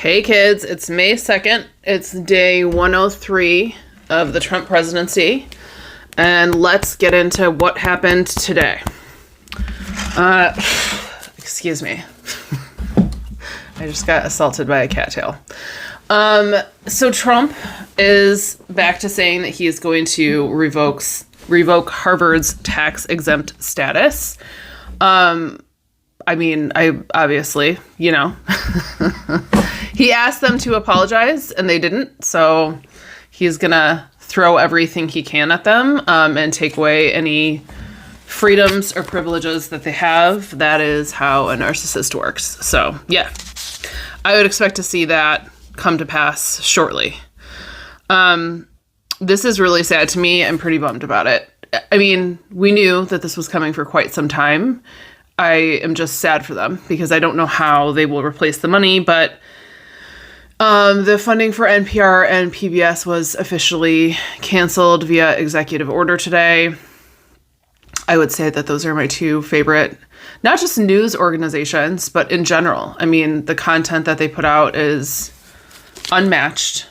Hey kids, it's May 2nd. It's day 103 of the Trump presidency. And let's get into what happened today. Excuse me. I just got assaulted by a cattail. So Trump is back to saying that he is going to revoke Harvard's tax-exempt status. I obviously, he asked them to apologize and they didn't. So he's going to throw everything he can at them and take away any freedoms or privileges that they have. That is how a narcissist works. So, yeah, I would expect to see that come to pass shortly. This is really sad to me. I'm pretty bummed about it. I mean, we knew that this was coming for quite some time. I am just sad for them because I don't know how they will replace the money, but the funding for NPR and PBS was officially canceled via executive order today. I would say that those are my two favorite, not just news organizations, but in general. I mean, the content that they put out is unmatched.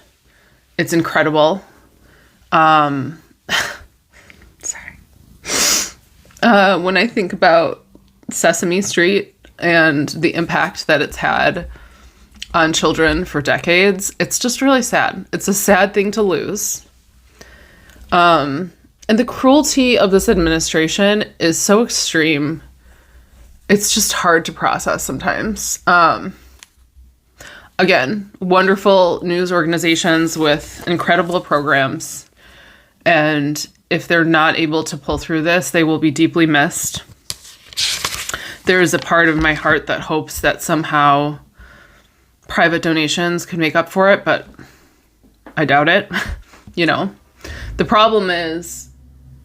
It's incredible. Sorry. When I think about Sesame Street and the impact that it's had on children for decades, it's just really sad. It's a sad thing to lose. And the cruelty of this administration is so extreme. It's just hard to process sometimes. Again, wonderful news organizations with incredible programs. And if they're not able to pull through this, they will be deeply missed. There is a part of my heart that hopes that somehow private donations could make up for it, but I doubt it. The problem is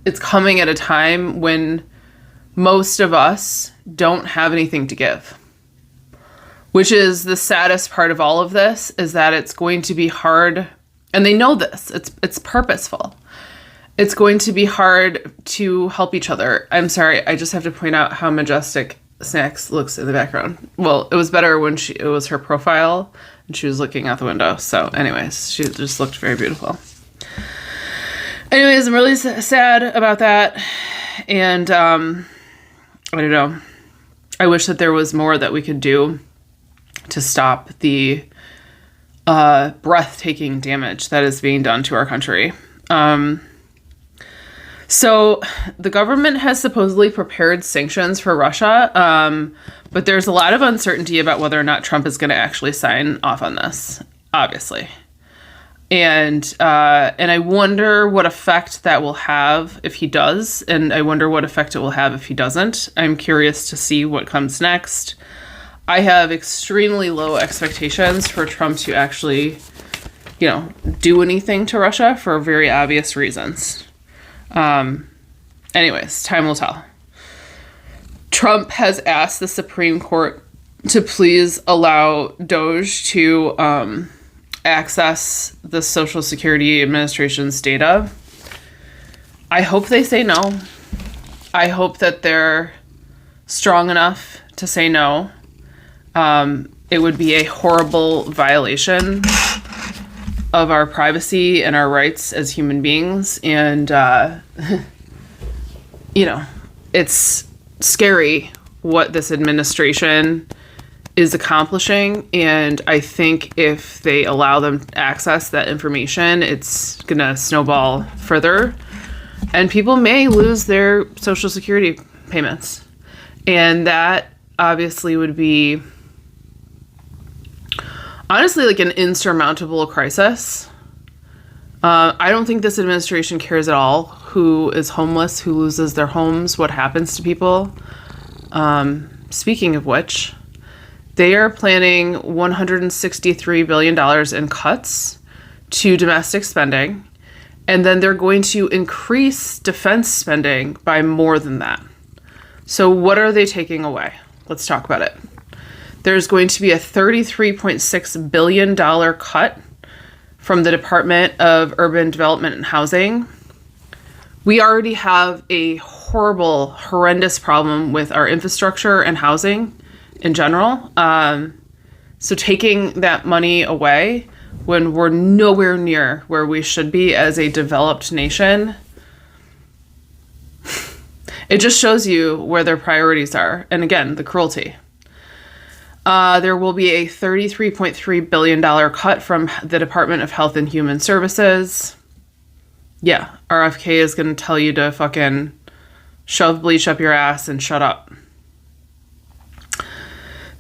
it's coming at a time when most of us don't have anything to give, which is the saddest part of all of this, is that it's going to be hard. And they know this. It's purposeful. It's going to be hard to help each other. I'm sorry. I just have to point out how majestic Snacks looks in the background. Well, it was better when it was her profile and she was looking out the window. So anyways, she just looked very beautiful. Anyways, I'm really sad about that. And I don't know. I wish that there was more that we could do to stop the breathtaking damage that is being done to our country. So the government has supposedly prepared sanctions for Russia, but there's a lot of uncertainty about whether or not Trump is going to actually sign off on this, obviously. And I wonder what effect that will have if he does, and I wonder what effect it will have if he doesn't. I'm curious to see what comes next. I have extremely low expectations for Trump to actually, do anything to Russia for very obvious reasons. Anyways, time will tell. Trump has asked the Supreme Court to please allow Doge to access the Social Security Administration's data. I hope they say no. I hope that they're strong enough to say no. It would be a horrible violation of our privacy and our rights as human beings. And, it's scary what this administration is accomplishing. And I think if they allow them to access that information, it's going to snowball further. And people may lose their Social Security payments. And that obviously would be, honestly, like an insurmountable crisis. I don't think this administration cares at all who is homeless, who loses their homes, what happens to people. Speaking of which, they are planning $163 billion in cuts to domestic spending, and then they're going to increase defense spending by more than that. So what are they taking away? Let's talk about it. There's going to be a $33.6 billion cut from the Department of Urban Development and Housing. We already have a horrendous problem with our infrastructure and housing in general. So taking that money away when we're nowhere near where we should be as a developed nation, it just shows you where their priorities are. And again, the cruelty. There will be a $33.3 billion cut from the Department of Health and Human Services. Yeah, RFK is going to tell you to fucking shove bleach up your ass and shut up.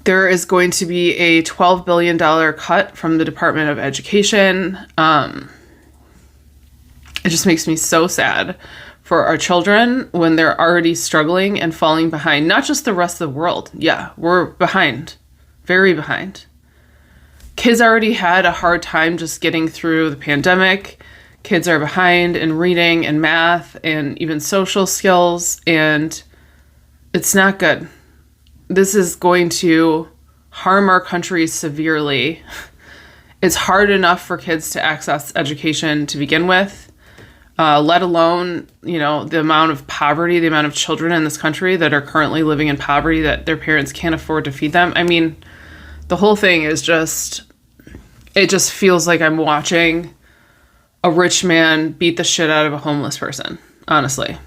There is going to be a $12 billion cut from the Department of Education. It just makes me so sad for our children when they're already struggling and falling behind. Not just the rest of the world. Yeah, we're behind. Very behind. Kids already had a hard time just getting through the pandemic. Kids are behind in reading and math and even social skills, and it's not good. This is going to harm our country severely. It's hard enough for kids to access education to begin with, let alone, the amount of poverty, the amount of children in this country that are currently living in poverty that their parents can't afford to feed them. I mean, the whole thing is it just feels like I'm watching a rich man beat the shit out of a homeless person, honestly.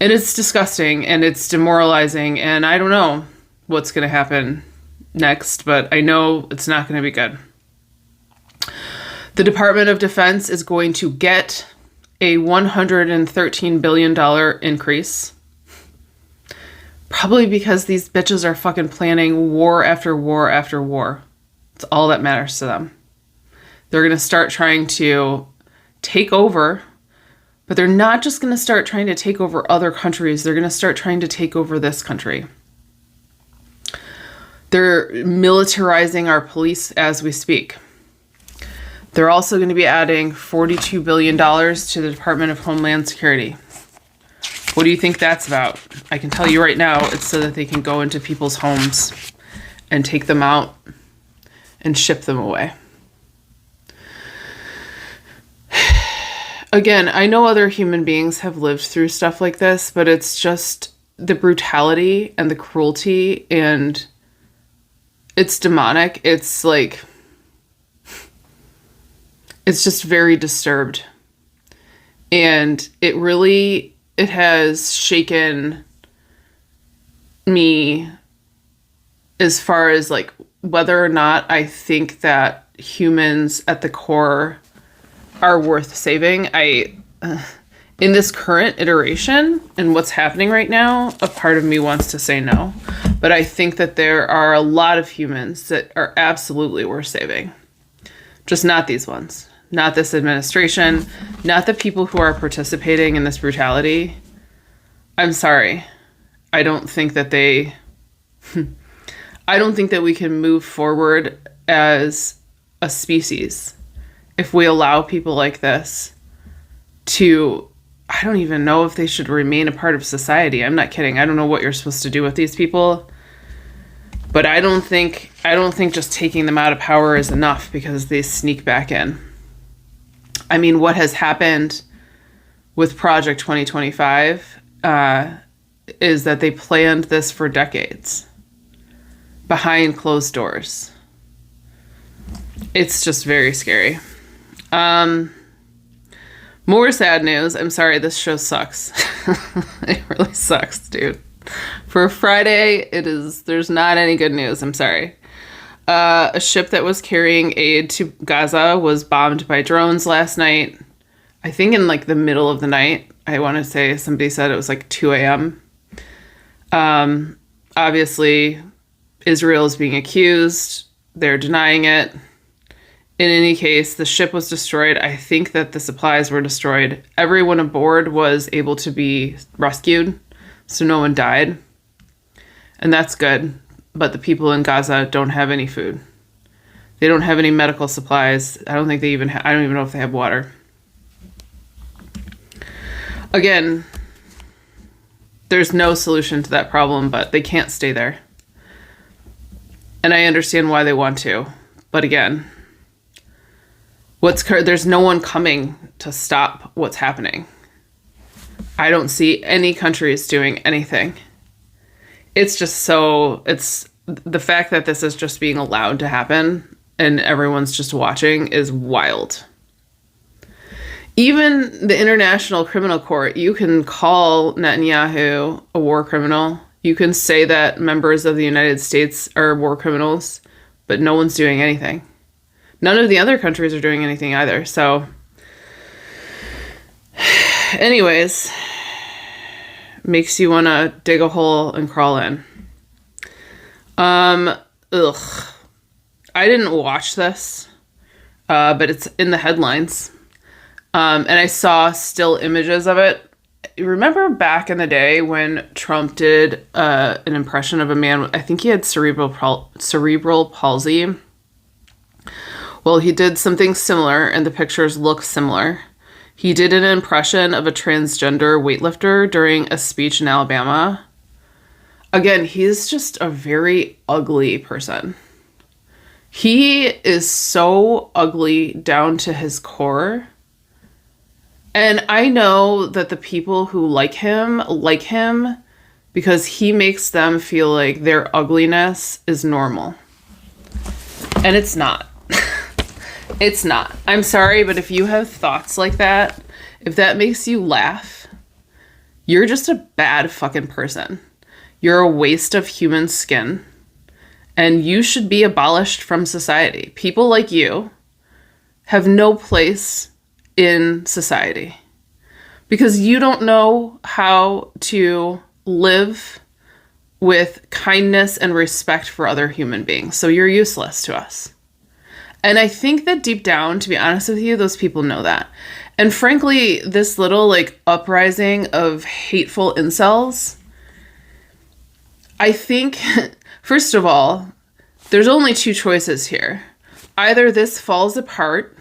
And it's disgusting and it's demoralizing, and I don't know what's going to happen next, but I know it's not going to be good. The Department of Defense is going to get a $113 billion increase. Probably because these bitches are fucking planning war after war after war. It's all that matters to them. They're going to start trying to take over, but they're not just going to start trying to take over other countries. They're going to start trying to take over this country. They're militarizing our police as we speak. They're also going to be adding $42 billion to the Department of Homeland Security. What do you think that's about? I can tell you right now, it's so that they can go into people's homes and take them out and ship them away. Again, I know other human beings have lived through stuff like this, but it's just the brutality and the cruelty, and it's demonic. It's like, it's just very disturbed. And it has shaken me as far as like whether or not I think that humans at the core are worth saving. In this current iteration and what's happening right now, a part of me wants to say no. But I think that there are a lot of humans that are absolutely worth saving. Just not these ones. Not this administration. Not the people who are participating in this brutality. I'm sorry. I don't think that I don't think that we can move forward as a species if we allow people like this to, I don't even know if they should remain a part of society. I'm not kidding. I don't know what you're supposed to do with these people. But I don't think just taking them out of power is enough because they sneak back in. I mean, what has happened with Project 2025 is that they planned this for decades behind closed doors. It's just very scary. More sad news. I'm sorry, this show sucks. It really sucks, dude. For Friday, there's not any good news. I'm sorry. A ship that was carrying aid to Gaza was bombed by drones last night. I think in like the middle of the night. I want to say somebody said it was like 2 a.m. Obviously, Israel is being accused. They're denying it. In any case, the ship was destroyed. I think that the supplies were destroyed. Everyone aboard was able to be rescued, so no one died. And that's good. But the people in Gaza don't have any food. They don't have any medical supplies. I don't even know if they have water. Again, there's no solution to that problem, but they can't stay there. And I understand why they want to. But again, there's no one coming to stop what's happening. I don't see any countries doing anything. It's just the fact that this is just being allowed to happen and everyone's just watching is wild. Even the International Criminal Court, you can call Netanyahu a war criminal. You can say that members of the United States are war criminals, but no one's doing anything. None of the other countries are doing anything either. So, anyways, makes you want to dig a hole and crawl in. I didn't watch this, but it's in the headlines. And I saw still images of it. Remember back in the day when Trump did an impression of a man, I think he had cerebral palsy. Well, he did something similar, and the pictures look similar. He did an impression of a transgender weightlifter during a speech in Alabama. Again, he's just a very ugly person. He is so ugly down to his core. And I know that the people who like him because he makes them feel like their ugliness is normal. And it's not. It's not. I'm sorry, but if you have thoughts like that, if that makes you laugh, you're just a bad fucking person. You're a waste of human skin. And you should be abolished from society. People like you have no place in society because you don't know how to live with kindness and respect for other human beings. So you're useless to us. And I think that deep down, to be honest with you, those people know that. And frankly, this little uprising of hateful incels, I think, first of all, there's only two choices here. Either this falls apart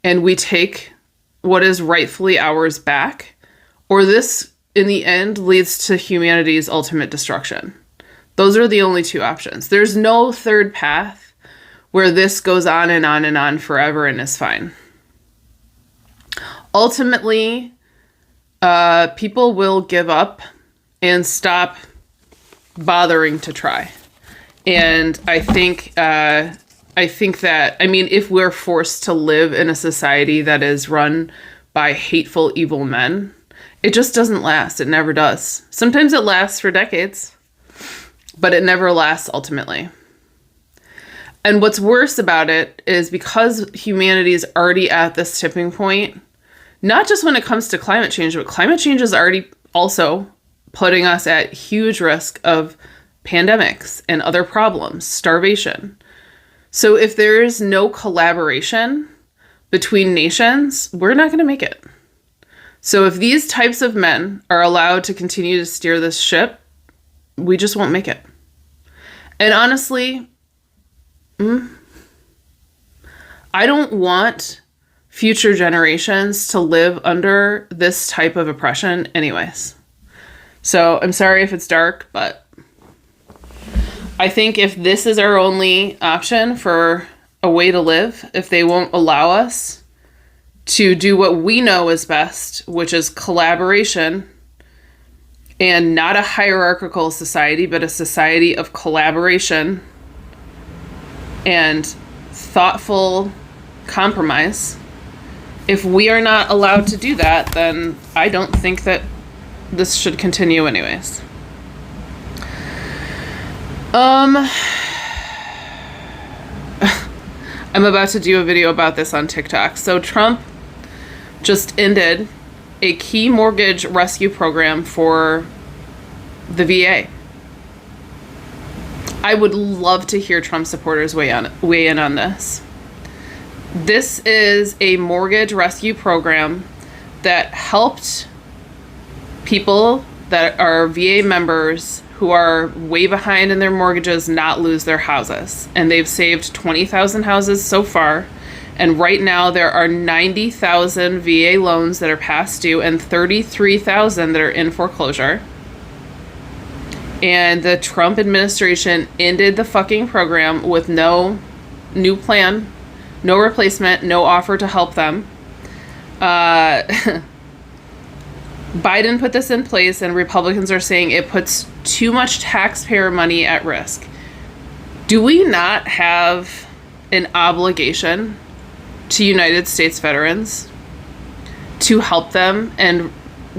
and we take what is rightfully ours back, or this, in the end, leads to humanity's ultimate destruction. Those are the only two options. There's no third path where this goes on and on and on forever and is fine. Ultimately, people will give up and stop bothering to try. And I think that, if we're forced to live in a society that is run by hateful, evil men, it just doesn't last. It never does. Sometimes it lasts for decades, but it never lasts ultimately. And what's worse about it is because humanity is already at this tipping point, not just when it comes to climate change, but climate change is already also putting us at huge risk of pandemics and other problems, starvation. So if there is no collaboration between nations, we're not going to make it. So if these types of men are allowed to continue to steer this ship, we just won't make it. And honestly, I don't want future generations to live under this type of oppression anyways. So I'm sorry if it's dark, but I think if this is our only option for a way to live, if they won't allow us to do what we know is best, which is collaboration, and not a hierarchical society, but a society of collaboration and thoughtful compromise, if we are not allowed to do that, then I don't think that this should continue anyways. I'm about to do a video about this on TikTok. So Trump just ended a key mortgage rescue program for the VA. I would love to hear Trump supporters weigh in on this. This is a mortgage rescue program that helped people that are VA members who are way behind in their mortgages not lose their houses. And they've saved 20,000 houses so far. And right now there are 90,000 VA loans that are past due and 33,000 that are in foreclosure. And the Trump administration ended the fucking program with no new plan, no replacement, no offer to help them. Biden put this in place, and Republicans are saying it puts too much taxpayer money at risk. Do we not have an obligation to United States veterans to help them and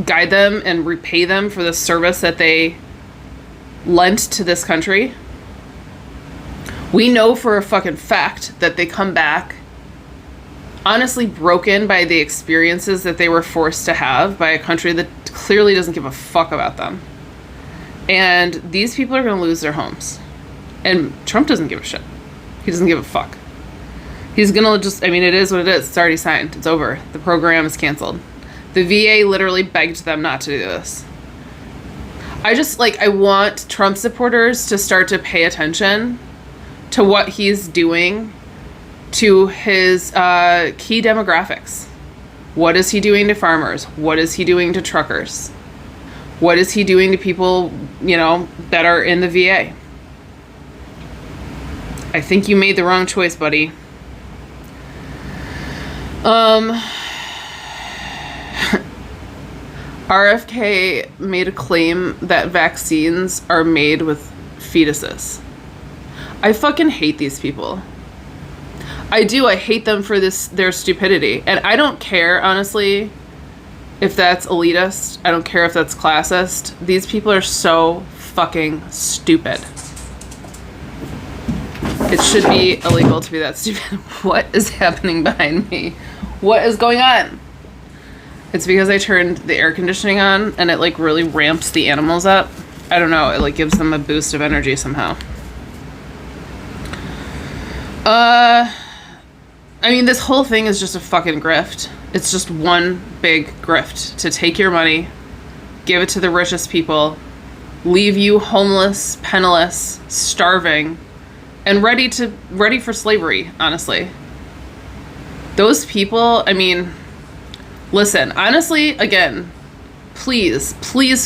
guide them and repay them for the service that they lent to this country? We know for a fucking fact that they come back honestly broken by the experiences that they were forced to have by a country that clearly doesn't give a fuck about them. And these people are going to lose their homes. And Trump doesn't give a shit. He doesn't give a fuck. He's going to just, I mean, it is what it is. It's already signed. It's over. The program is canceled. The VA literally begged them not to do this. I want Trump supporters to start to pay attention to what he's doing to his key demographics. What is he doing to farmers? What is he doing to truckers? What is he doing to people, that are in the VA? I think you made the wrong choice, buddy. RFK made a claim that vaccines are made with fetuses. I fucking hate these people. I do. I hate them for their stupidity. And I don't care, honestly, if that's elitist. I don't care if that's classist. These people are so fucking stupid. It should be illegal to be that stupid. What is happening behind me? What is going on? It's because I turned the air conditioning on and it really ramps the animals up. I don't know. It gives them a boost of energy somehow. This whole thing is just a fucking grift. It's just one big grift to take your money, give it to the richest people, leave you homeless, penniless, starving, and ready for slavery, honestly. Those people, listen, honestly, again, please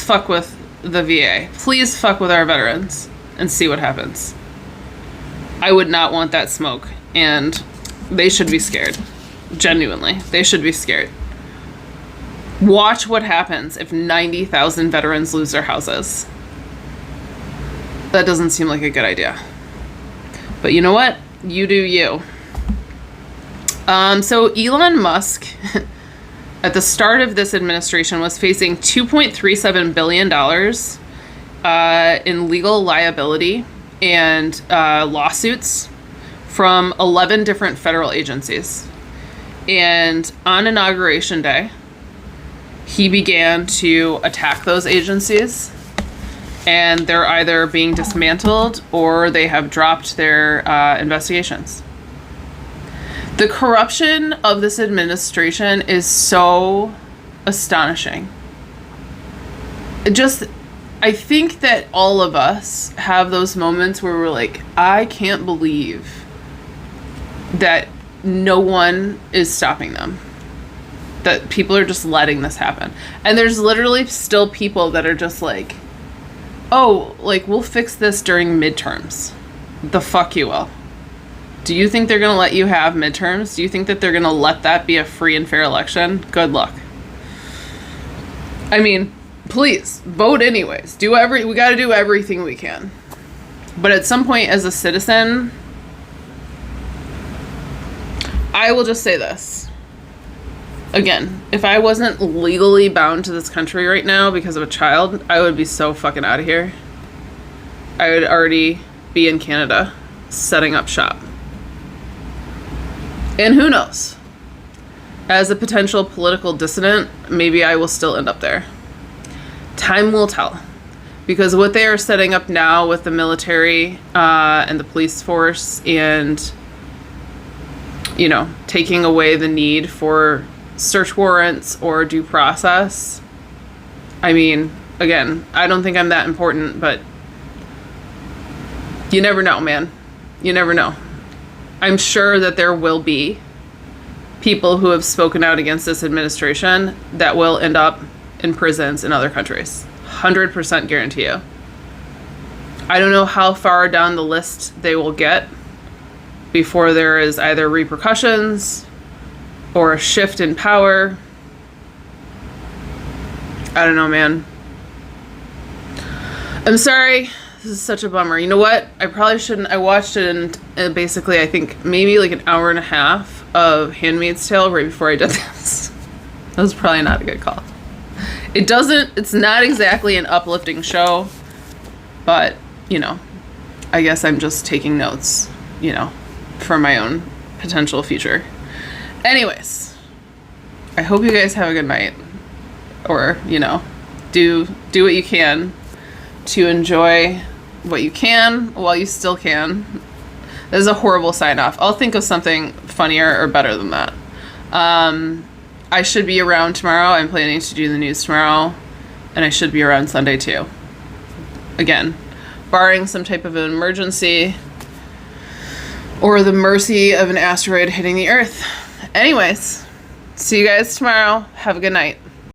fuck with the VA. Please fuck with our veterans and see what happens. I would not want that smoke, and they should be scared. Genuinely, they should be scared. Watch what happens if 90,000 veterans lose their houses. That doesn't seem like a good idea. But you know what? You do you. So Elon Musk, at the start of this administration, was facing $2.37 billion in legal liability and lawsuits from 11 different federal agencies. And on Inauguration Day, he began to attack those agencies, and they're either being dismantled or they have dropped their investigations. The corruption of this administration is so astonishing. I think that all of us have those moments where we're like, I can't believe that no one is stopping them. That people are just letting this happen. And there's literally still people that are just like, oh, we'll fix this during midterms. The fuck you will. Do you think they're going to let you have midterms? Do you think that they're going to let that be a free and fair election? Good luck. Please, vote anyways. We got to do everything we can. But at some point as a citizen, I will just say this. Again, if I wasn't legally bound to this country right now because of a child, I would be so fucking out of here. I would already be in Canada setting up shop. And who knows? As a potential political dissident, maybe I will still end up there. Time will tell. Because what they are setting up now with the military and the police force and, taking away the need for search warrants or due process. Again, I don't think I'm that important, but you never know, man. You never know. I'm sure that there will be people who have spoken out against this administration that will end up in prisons in other countries. 100% guarantee you. I don't know how far down the list they will get before there is either repercussions or a shift in power. I don't know, man. I'm sorry. This is such a bummer. You know what? I probably shouldn't. I watched it in basically, I think, maybe like an hour and a half of Handmaid's Tale right before I did this. That was probably not a good call. It's not exactly an uplifting show, but, you know, I guess I'm just taking notes, you know, for my own potential future. Anyways, I hope you guys have a good night. Or, you know, do what you can to enjoy what you can while you still can. This is a horrible sign off. I'll think of something funnier or better than that. I should be around tomorrow. I'm planning to do the news tomorrow, and I should be around Sunday too. Again, barring some type of an emergency or the mercy of an asteroid hitting the Earth. Anyways, see you guys tomorrow. Have a good night.